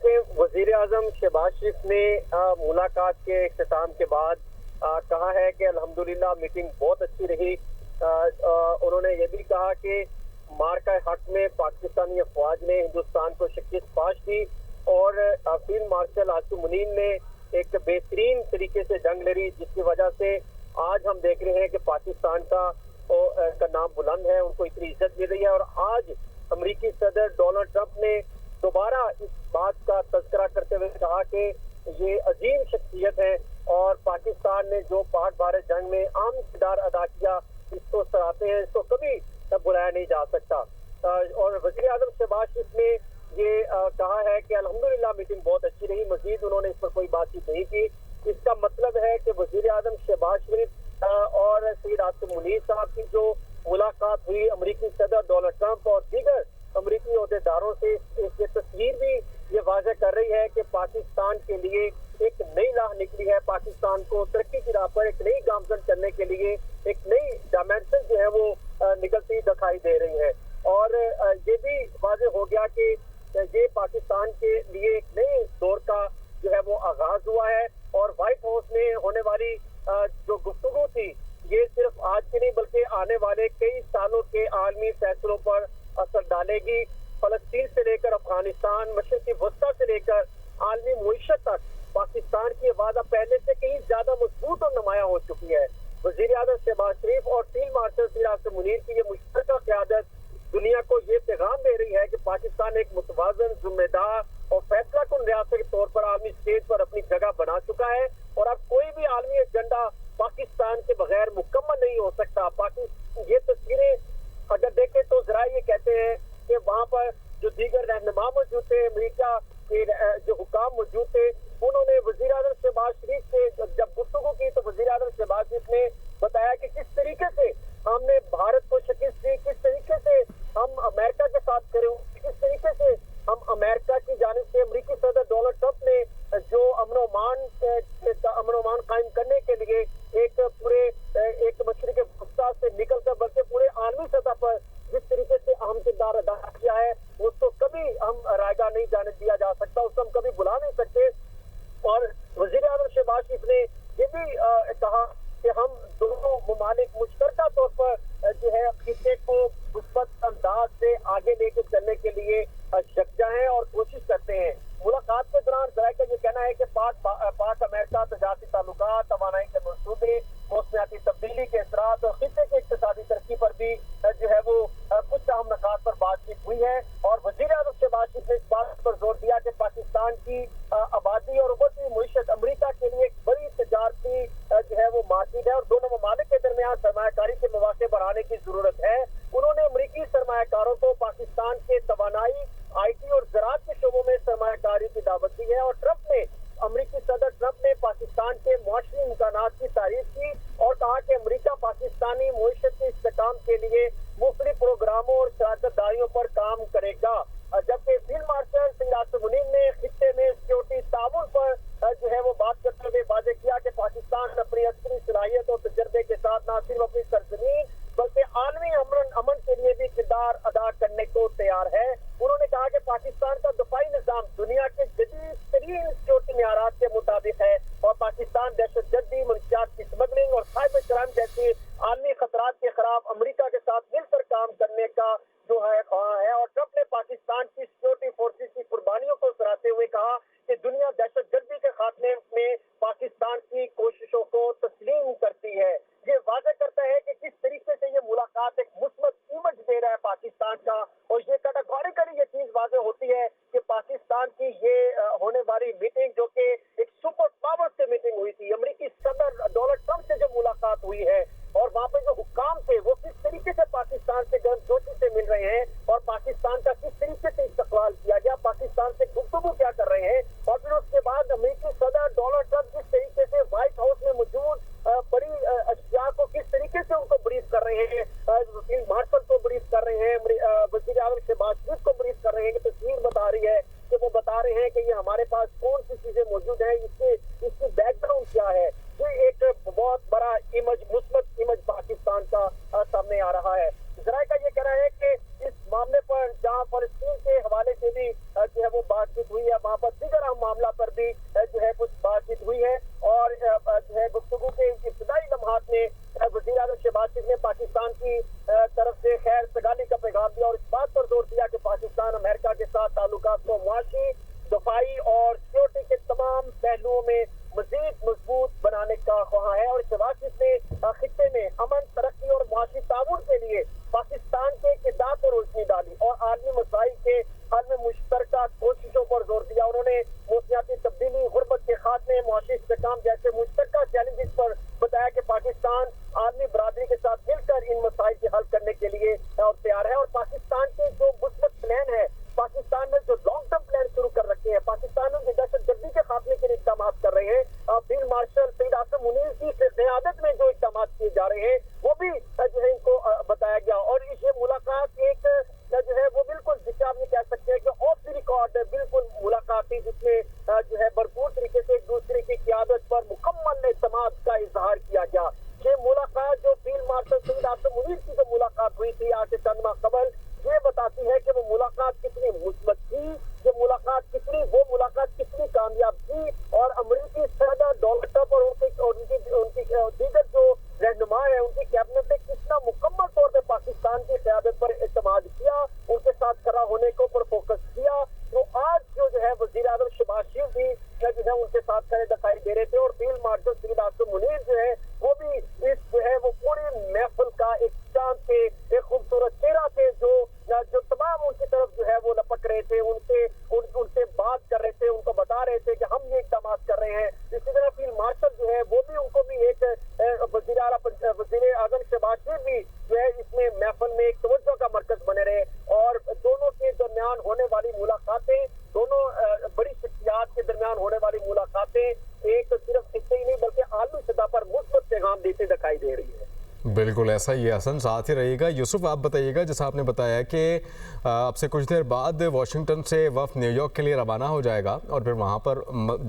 देखें, वजीर आजम शहबाज शरीफ ने मुलाकात के इख्तिताम के बाद कहा है कि अल्हम्दुलिल्लाह मीटिंग बहुत अच्छी रही। उन्होंने ये भी कहा कि मार्का हक में पाकिस्तानी अफवाज ने हिंदुस्तान को शिकस्त पाश की और फील्ड मार्शल आसिम मुनीर ने एक बेहतरीन तरीके से जंग लड़ी, जिसकी वजह से आज हम देख रहे हैं कि पाकिस्तान का नाम बुलंद है, उनको इतनी इज्जत मिल रही है। और आज अमरीकी सदर डोनाल्ड ट्रंप ने दोबारा इस बात का तज़किरा करते हुए कहा कि ये अजीम शख्सियत है और पाकिस्तान ने जो पाक भारत जंग में अहम किरदार अदा किया, इसको सराहते हैं, इसको कभी बुलाया नहीं जा सकता। और वज़ीर आज़म शहबाज शरीफ ने ये कहा है कि अल्हम्दुलिल्लाह मीटिंग बहुत अच्छी रही। मजीद उन्होंने इस पर कोई बातचीत नहीं की। इसका मतलब है कि वज़ीर आज़म शहबाज शरीफ और सैयद आसिम मुनीर साहब की जो मुलाकात हुई अमरीकी सदर डोनाल्ड ट्रंप और दीगर अमरीकी अहदेदारों से, ये तस्वीर भी ये वाज़ह कर रही है कि पाकिस्तान के लिए एक नई राह निकली है। पाकिस्तान को तरक्की की राह पर एक नई गामजन करने के लिए एक नई डायमेंशन जो है वो निकलती दिखाई दे रही है। और ये भी वाज़ह हो गया कि ये पाकिस्तान के लिए एक नए दौर का जो है वो आगाज हुआ है। और व्हाइट हाउस में होने वाली जो गुफ्तगू थी, ये सिर्फ आज की नहीं बल्कि आने वाले कई सालों के आलमी फैसलों पर असर डालेगी। फलस्तीन से लेकर अफगानिस्तान, मशरिकी वस्ता से लेकर आलमी मुईशत तक पाकिस्तान की वादा पहले से कहीं ज्यादा मजबूत और नुमाया हो चुकी है। वज़ीर आज़म शहबाज शरीफ और फील्ड मार्शल सैयद आसिम मुनीर की ये मुश्तरका क़यादत दुनिया को ये पैगाम दे रही है कि पाकिस्तान एक मुतवाज़न, जिम्मेदार और फैसला कुन रियासत के तौर पर आलमी स्टेज पर अपनी जगह बना चुका है। और अब कोई भी आलमी एजेंडा पाकिस्तान के बगैर मुकम्मल नहीं हो सकता। ये तस्वीरें अगर देखें तो जरा ये कहते हैं कि वहाँ पर जो दीगर रहनुमा मौजूद थे, अमेरिका के जो हुकाम मौजूद थे, उन्होंने वज़ीर आज़म शहबाज शरीफ से जब गुफ्तगू की तो वज़ीर आज़म शहबाज शरीफ ने बताया कि किस तरीके से हमने भारत को शिकस्त दी, किस तरीके से हम अमेरिका के साथ खड़े हुए, किस तरीके से हम अमेरिका की जानिब से अमरीकी सदर डोनाल्ड ट्रंप ने जो अमन ओमान कायम करने के लिए एक पूरे एक मशरिक़ वस्ता से निकल कर बल्कि पूरे आलमी सतह पर जिस तरीके से अहम किरदार अदा किया है, उसको कभी हम रायगा नहीं जाने दिया जा सकता, उसको हम कभी बुला नहीं सकते। और वज़ीर आज़म शहबाज शरीफ ने ये भी कहा कि हम दोनों ममालिक मुश्तरका तौर पर जो है खित्ते को मुस्बत अंदाज से आगे लेकर चलने के लिए यकजा हैं और कोशिश करते हैं। मुलाकात के दौरान ज़राइका ये कहना है कि पाक अमेरिका तजारती ताल्लुकात, तवानाई के मंसूबे, मौसमियाती तब्दीली के असरात और खित्ते की इक़्तिसादी तरक्की पर भी जो है वो कुछ अहम नकात पर बातचीत हुई है। और वज़ीर आज़म शहबाज शरीफ ने इस बात पर जोर दिया कि पाकिस्तान की आबादी और उभरती मुईशत अमरीका के लिए एक बड़ी तजारती जो है वो मार्केट है और दोनों ममालिक के दरमियान सरमायाकारी के मौके बढ़ाने की जरूरत है। उन्होंने अमरीकी सरमायाकारों को पाकिस्तान के तवानाई, IT और ज़राअत के शोबों में सरमायाकारी की दावत दी है। और अमरीकी सदर ट्रंप ने पाकिस्तान के मुआशरी इम्कानात की तारीफ की और कहा कि अमरीका पाकिस्तानी मुईशत के इस्तेहकाम के लिए मुख्तलिफ प्रोग्रामों और शराकतदारियों पर काम करेगा। जबकि फील्ड मार्शल सैयद आसिम मुनीर ने खित्ते में सिक्योरिटी ताउन पर जो है वो बात करते हुए वाज़ेह किया कि पाकिस्तान अपनी अस्करी सलाहियत और तजर्बे के साथ न सिर्फ अपनी सरजमीन बल्कि आलमी अमन के लिए भी किरदार अदा करने को तैयार है। उन्होंने कहा कि पाकिस्तान का दफाई निज़ाम दुनिया के जदीद तरीन सिक्योरिटी मियारात के मुताबिक है और पाकिस्तान दहशतगर्दी, मनशियात की स्मगलिंग और साइबर क्राइम जैसी आलमी खतरात के खिलाफ अमरीका के साथ मिलकर काम करने का जो है ख्वाह है। और ट्रंप ने पाकिस्तान की सिक्योरिटी फोर्सेस की कुर्बानियों को सराहते हुए कहा कि दुनिया दहशतगर्दी के खात्मे में पाकिस्तान की कोशिशों को तस्लीम करती है। ये वाज़ह करता है कि किस तरीके से ये मुलाकात एक मुस्बत इमेज दे रहा है पाकिस्तान का। और ये कैटेगोरिकली ये चीज वाज़ह होती है कि पाकिस्तान की ये होने वाली मीटिंग जो कि एक सुपर पावर से मीटिंग हुई थी, अमरीकी सदर डोनाल्ड ट्रंप से जो मुलाकात हुई है और वहाँ पे जो हुक्काम थे वो किस तरीके से पाकिस्तान से गर्मजोशी से मिल रहे हैं और पाकिस्तान का किस तरीके से इस्तकबाल किया गया, पाकिस्तान से गुफ्तगू क्या कर रहे हैं। और फिर उसके बाद अमरीकी सदर डोनाल्ड ट्रंप किस तरीके से व्हाइट हाउस में मौजूद बड़ी अशिया को किस तरीके से उनको ब्रीफ कर रहे हैं, फील्ड मार्शल को ब्रीफ कर रहे हैं, वज़ीर आज़म शहबाज शरीफ को ब्रीफ कर रहे हैं कि तस्वीर बता रही है कि वो बता रहे हैं कि ये हमारे पास कौन सी चीजें मौजूद हैं, इसकी बैकग्राउंड क्या है। ये एक बहुत बड़ा इमेज, मुस्बत इमेज पाकिस्तान का सामने आ रहा है। ज़राइका ये कह रहा है कि इस معاملے پر جہاں فلسطین کے حوالے سے بھی جو ہے وہ بات چیت ہوئی ہے، وہاں پر دیگر اہم معاملہ پر بھی جو ہے کچھ بات چیت ہوئی ہے، اور جو ہے گفتگو کے ابتدائی لمحات میں وزیر اعظم شہباز شریف نے پاکستان کی طرف سے خیر سگالی کا پیغام دیا اور اس بات پر زور دیا کہ پاکستان امریکہ کے ساتھ تعلقات کو معاشی، دفاعی اور سیکورٹی کے تمام پہلوؤں میں مزید مضبوط بنانے کا خواہاں ہے، اور شہباز شریف نے خطے میں امن، ترقی اور معاشی تعاون کے لیے پاکستان کے کردار پر روشنی ڈالی اور عالمی مسائل کے حل میں مشترکہ کوششوں پر زور دیا۔ انہوں نے موسمیاتی تبدیلی، غربت کے خاتمے، معاشی استحکام جیسے مشترکہ چیلنجز پر بتایا کہ پاکستان عالمی برادری کے ساتھ مل کر ان مسائل کے حل کرنے کے لیے تیار ہے، اور پاکستان کے جو مثبت پلان ہے، پاکستان میں جو لانگ ٹرم پلان شروع کر رکھے ہیں، پاکستان میں جو دہشت گردی کے خاتمے کے لیے اقدامات کر رہے ہیں، فیلڈ مارشل سید آصم منیر کی قیادت میں جو اقدامات کیے جا رہے ہیں وہ بھی جو ہے ان کو بتایا گیا، اور یہ ملاقات ایک جو ہے وہ بالکل جسے آپ یہ کہہ سکتے ہیں کہ آف دی ریکارڈ بالکل ملاقات تھی، جس میں جو ہے بھرپور طریقے سے ایک دوسرے کی قیادت پر مکمل اعتماد کا اظہار کیا گیا۔ یہ ملاقات جو فیلڈ مارشل سید آصم منیر کی جو ملاقات ہوئی تھی آج سے چند ماہ قبل، یہ بتاتی ہے کہ وہ ملاقات کتنی مثبت تھی، یہ ملاقات کتنی، وہ ملاقات کتنی کامیاب تھی، اور امریکی صدر ڈونلڈ ٹرمپ اور ان کی دیگر جو رہنما ہے، ان کی کیبنٹ نے کتنا مکمل طور پہ پاکستان کی قیادت پر اعتماد کیا، ان کے ساتھ کھڑا ہونے کے اوپر فوکس کیا۔ تو آج جو ہے وزیر اعظم شہباز شریف بھی جو ہے ان کے ساتھ کھڑے دکھائی دے رہے تھے، اور فیلڈ مارشل سید آصم منیر جو ہے وہ بھی اس جو ہے وہ پوری محفل کا ایک چاند پہ ایک خوبصورت چہرہ تھے، جو تمام ان کی طرف جو ہے وہ لپک رہے تھے، ان سے بات کر رہے تھے، ان کو بتا رہے تھے کہ ہم یہ اقدامات کر رہے ہیں۔ اسی طرح فیلڈ مارشل جو ہے وہ بھی ان کو بھی ایک وزیر اعظم شہباز شریف بھی جو ہے اس میں محفل میں ایک توجہ کا مرکز بنے رہے، اور دونوں کے درمیان ہونے والی ملاقاتیں، دونوں بڑی شخصیات کے درمیان ہونے والی ملاقاتیں ایک صرف خطے ہی نہیں بلکہ عالمی سطح پر مثبت پیغام دیتے دکھائی دے رہی ہے۔ بالکل ایسا ہی ہے حسن، ساتھ ہی رہیے گا۔ یوسف آپ بتائیے گا، جیسا آپ نے بتایا کہ اب سے کچھ دیر بعد واشنگٹن سے وفد نیو یارک کے لیے روانہ ہو جائے گا اور پھر وہاں پر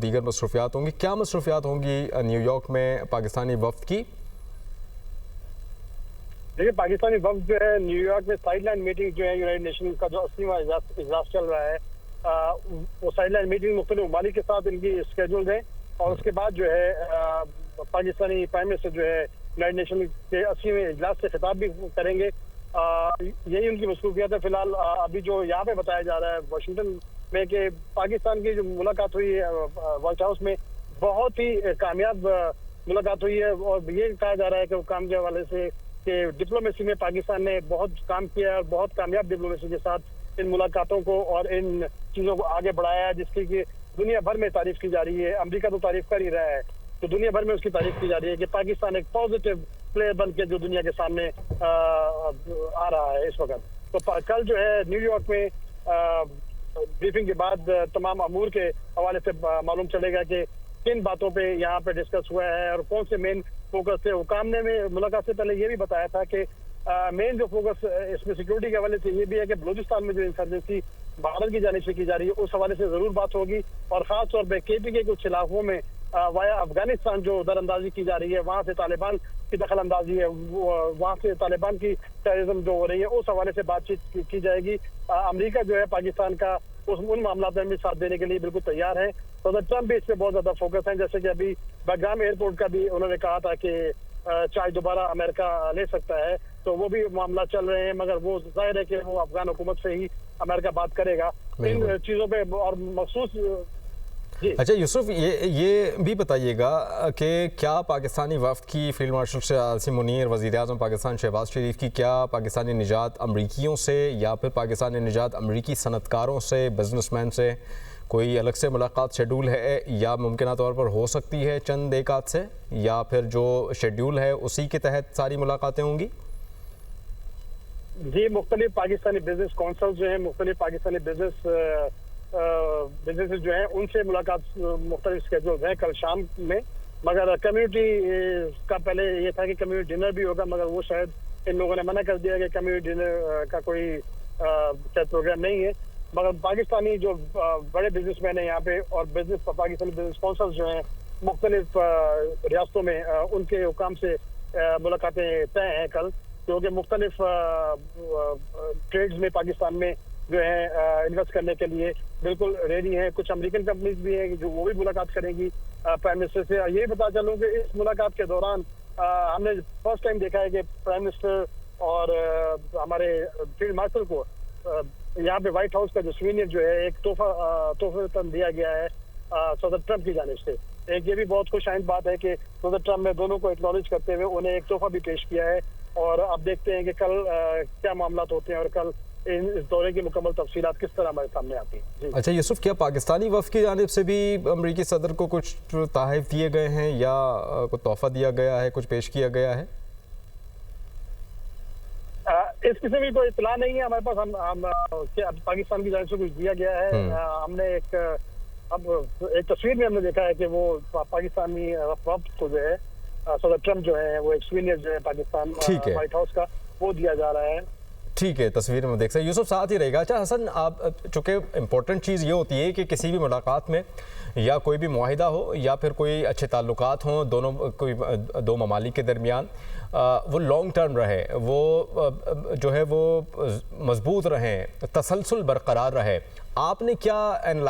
دیگر مصروفیات ہوں گی، کیا مصروفیات ہوں گی نیو یارک میں پاکستانی وفد کی؟ دیکھیے پاکستانی وفد جو ہے نیو یارک میں سائیڈ لائن میٹنگ جو ہے یونائیٹڈ نیشن کا جو 80واں اجلاس چل رہا ہے، وہ سائیڈ لائن میٹنگ مختلف ممالک کے ساتھ ان کی اسکیجول ہے، اور اس کے بعد جو ہے پاکستانی پرائم منسٹر جو ہے یونائٹڈ نیشن کے 80ویں اجلاس سے خطاب بھی کریں گے۔ یہی ان کی مصروفیات ہے فی الحال۔ ابھی جو یہاں پہ بتایا جا رہا ہے واشنگٹن میں کہ پاکستان کی جو ملاقات ہوئی ہے وائٹ ہاؤس میں، بہت ہی کامیاب ملاقات ہوئی ہے، اور یہ کہا جا رہا ہے کہ وہ کام کے حوالے سے کہ ڈپلومیسی میں پاکستان نے بہت کام کیا اور بہت کامیاب ڈپلومیسی کے ساتھ ان ملاقاتوں کو اور ان چیزوں کو آگے بڑھایا ہے، جس کی کہ دنیا بھر میں تعریف کی جا رہی ہے۔ امریکہ تو تعریف کر ہی رہا ہے، تو دنیا بھر میں اس کی تعریف کی جا رہی ہے کہ پاکستان ایک پازیٹیو پلیئر بن کے جو دنیا کے سامنے آ رہا ہے اس وقت۔ تو کل جو ہے نیو یارک میں بریفنگ کے بعد تمام امور کے حوالے سے معلوم چلے گا کہ کن باتوں پہ یہاں پہ ڈسکس ہوا ہے اور کون سے مین فوکس تھے۔ حکام نے ملاقات سے پہلے یہ بھی بتایا تھا کہ مین جو فوکس اس میں سیکورٹی کے حوالے سے یہ بھی ہے کہ بلوچستان میں جو انسرجنسی بھارت کی جانب سے کی جا رہی ہے اس حوالے سے ضرور بات ہوگی، اور خاص طور پہ کے پی کے کچھ علاقوں میں وایا افغانستان جو در اندازی کی جا رہی ہے، وہاں سے طالبان کی دخل اندازی ہے، وہاں سے طالبان کی ٹیررزم جو ہو رہی ہے اس حوالے سے بات چیت کی جائے گی۔ امریکہ جو ہے پاکستان کا ان معاملات میں بھی ساتھ دینے کے لیے بالکل تیار ہے۔ صدر ٹرمپ بھی اس پہ بہت زیادہ فوکس ہیں، جیسے کہ ابھی بگرام ایئرپورٹ کا بھی انہوں نے کہا تھا کہ چاہے دوبارہ امریکہ لے سکتا ہے، تو وہ بھی معاملات چل رہے ہیں، مگر وہ ظاہر ہے کہ وہ افغان حکومت سے ہی امریکہ بات کرے گا ان چیزوں پہ اور مخصوص۔ اچھا یوسف، یہ بھی بتائیے گا کہ کیا پاکستانی وفد کی فیلڈ مارشل سید آصم منیر، وزیر اعظم پاکستان شہباز شریف کی کیا پاکستانی نژاد امریکیوں سے یا پھر پاکستانی نژاد امریکی صنعت کاروں سے، بزنس مین سے کوئی الگ سے ملاقات شیڈول ہے، یا ممکنہ طور پر ہو سکتی ہے چند ایک آدھ سے، یا پھر جو شیڈول ہے اسی کے تحت ساری ملاقاتیں ہوں گی؟ جی، مختلف پاکستانی بزنس کونسل جو ہیں، مختلف پاکستانی بزنس جو ہیں ان سے ملاقات مختلف اسکیجول ہیں کل شام میں، مگر کمیونٹی کا پہلے یہ تھا کہ کمیونٹی ڈنر بھی ہوگا، مگر وہ شاید ان لوگوں نے منع کر دیا کہ کمیونٹی ڈنر کا کوئی پروگرام نہیں ہے۔ مگر پاکستانی جو بڑے بزنس مین ہیں یہاں پہ اور پاکستانی بزنس کونسل جو ہیں مختلف ریاستوں میں، ان کے حکام سے ملاقاتیں طے ہیں کل، क्योंकि मुख्तलिफ ट्रेड्स में पाकिस्तान में जो है इन्वेस्ट करने के लिए बिल्कुल रेडी हैं। कुछ अमेरिकन कंपनीज भी हैं जो वो भी मुलाकात करेंगी प्राइम मिनिस्टर से। ये बता चलूँ कि इस मुलाकात के दौरान हमने फर्स्ट टाइम देखा है कि प्राइम मिनिस्टर और हमारे फील्ड मार्शल को यहाँ पे व्हाइट हाउस का जो सूवेनियर जो है एक तोहफा दिया गया है सदर ट्रम्प की जानिब से। एक ये भी बहुत खुशाइंद बात है कि सदर ट्रम्प ने दोनों को एक्नॉलेज करते हुए उन्हें एक तोहफा भी पेश किया है। और अब देखते हैं कि कल क्या मामला होते हैं और कल इस दौरे की मुकम्मल तफसीलात किस तरह हमारे सामने आती हैं। अच्छा यूसुफ, क्या पाकिस्तानी वफ़द की जानिब से भी अमरीकी सदर को कुछ तोहफ़े दिए गए हैं या कोई तोहफ़ा दिया गया है, कुछ पेश किया गया है? इस किस्म की कोई इतला नहीं है हमारे पास। हम पाकिस्तान की जानिब से कुछ दिया गया है। हमने एक तस्वीर में हमने देखा है कि वो पाकिस्तानी वफ़द को जो है सदर ट्रम्प जो है वो एक सूवेनियर जो है पाकिस्तान व्हाइट हाउस का वो दिया जा रहा है। ठीक है, तस्वीर में देख सकते यूसुफ साथ ही रहेगा। अच्छा हसन, आप चूँकि इम्पोर्टेंट चीज़ ये होती है कि किसी भी मुलाकात में या कोई भी मुआहिदा हो या फिर कोई अच्छे ताल्लुकात हों दोनों कोई दो ममालिक के दरमियान, वो लॉन्ग टर्म रहे, वो जो है वो मजबूत रहें, तसलसल बरकरार रहे। आपने क्या